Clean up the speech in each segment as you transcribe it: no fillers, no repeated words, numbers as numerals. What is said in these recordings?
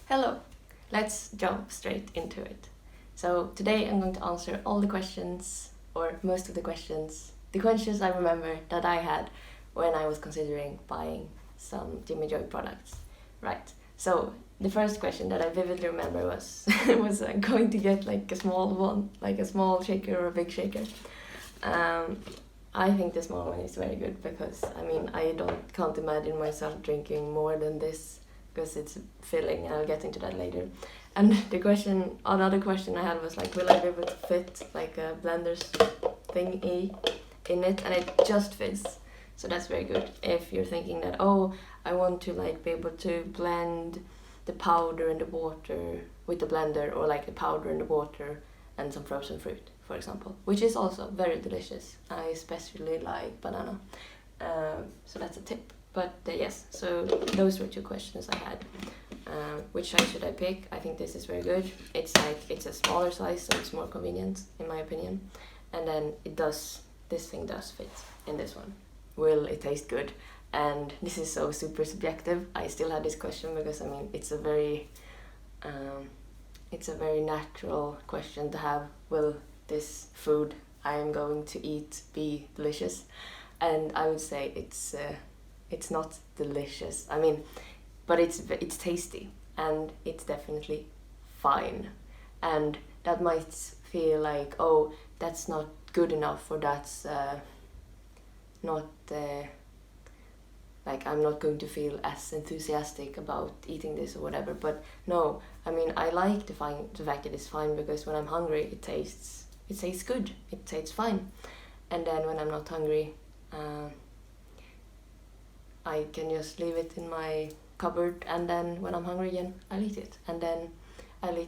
Hello, let's jump straight into it. So today I'm going to answer all the questions, or most of the questions I remember that I had when I was considering buying some Jimmy Joy products. Right, so the first question that I vividly remember was, was going to get like a small one, like a small shaker or a big shaker. I think the small one is very good because, I mean, can't imagine myself drinking more than this because it's filling, and I'll get into that later. And another question I had was like, will I be able to fit like a blender's thingy in it? And it just fits. So that's very good. If you're thinking that, oh, I want to like be able to blend the powder and the water with the blender, or like the powder and the water and some frozen fruit, for example, which is also very delicious. I especially like banana. So that's a tip. But yes, so those were two questions I had. Which size should I pick? I think this is very good. It's a smaller size, so it's more convenient in my opinion. And then this thing does fit in this one. Will it taste good? And this is so super subjective. I still had this question because, I mean, it's a very natural question to have. Will this food I am going to eat be delicious? And I would say it's not delicious. I mean, but it's tasty, and it's definitely fine. And that might feel like, oh, that's not good enough, or that's not like I'm not going to feel as enthusiastic about eating this or whatever. But no, I mean, I like the fact that it's fine, because when I'm hungry it tastes good, it tastes fine. And then when I'm not hungry, I can just leave it in my cupboard, and then when I'm hungry again, I'll eat it. And then I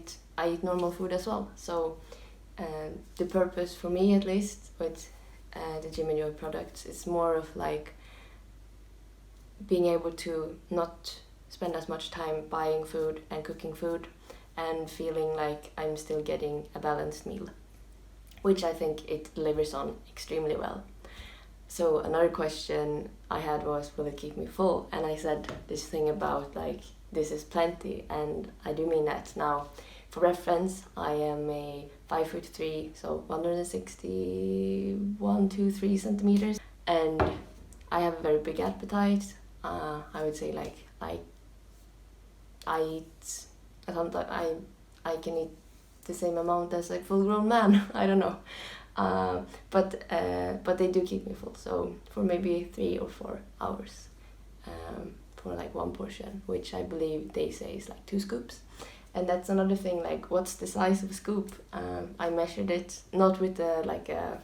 eat normal food as well. So the purpose for me, at least, with the Jimmy Joy products, is more of like being able to not spend as much time buying food and cooking food, and feeling like I'm still getting a balanced meal, which I think it delivers on extremely well. So another question I had was, will it keep me full? And I said this thing about like, this is plenty, and I do mean that. Now, for reference, I am a 5'3", so 161-3 centimeters, and I have a very big appetite. I would say like I can eat the same amount as a full-grown man. I don't know. But they do keep me full, so for maybe 3 or 4 hours, for like one portion, which I believe they say is like 2 scoops. And that's another thing, like, what's the size of a scoop? I measured it, not with a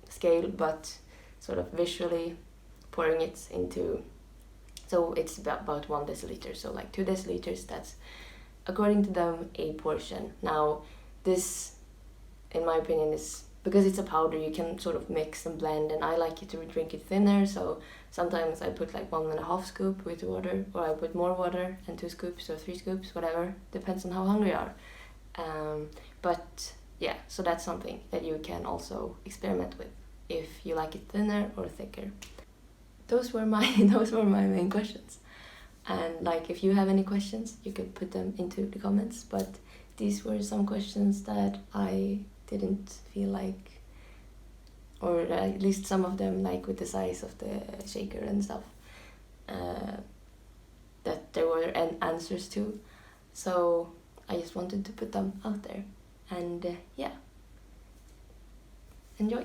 scale, but sort of visually pouring it into, so it's about 1 deciliter, so like 2 deciliters, that's, according to them, a portion. Now, this, in my opinion, is, because it's a powder, you can sort of mix and blend, and I like it to drink it thinner, so sometimes I put like 1.5 scoop with water, or I put more water and 2 scoops or 3 scoops, whatever, depends on how hungry you are. But yeah, so that's something that you can also experiment with if you like it thinner or thicker. Those were my main questions. And like, if you have any questions, you could put them into the comments, but these were some questions that I didn't feel like, or at least some of them, like with the size of the shaker and stuff, that there were answers to. So I just wanted to put them out there, and yeah, enjoy.